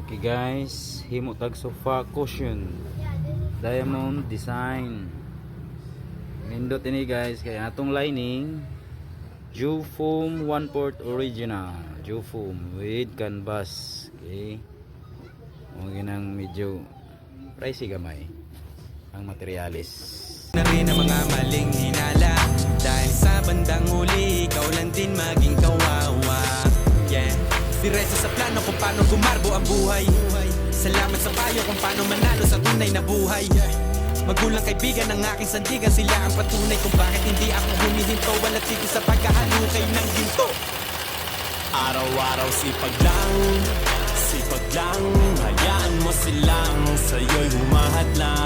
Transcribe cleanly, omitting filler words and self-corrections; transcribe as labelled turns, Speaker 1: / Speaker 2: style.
Speaker 1: Okay guys, himo tag sofa cushion diamond design. Nindot ini guys, kaya atong lining Jufoam 1/4 original Jufoam with canvas. Okay, mga nang medyo pricey gamay ang materialis.
Speaker 2: Na rin ang mga maling hinala, dahil sa bandang huli ikaw lang din maging kawawa. Yeah, diretso sa plano kung paano gumarbo ang buhay. Salamat sa payo kung paano manalo sa tunay na buhay. Magulang kaibigan ng aking sandigan, sila ang patunay kung bakit hindi ako humihinto. Walang tigil sa pagkahalukay ng ginto. Araw-araw sipag lang, hayaan mo silang sa'yo'y humahad lang.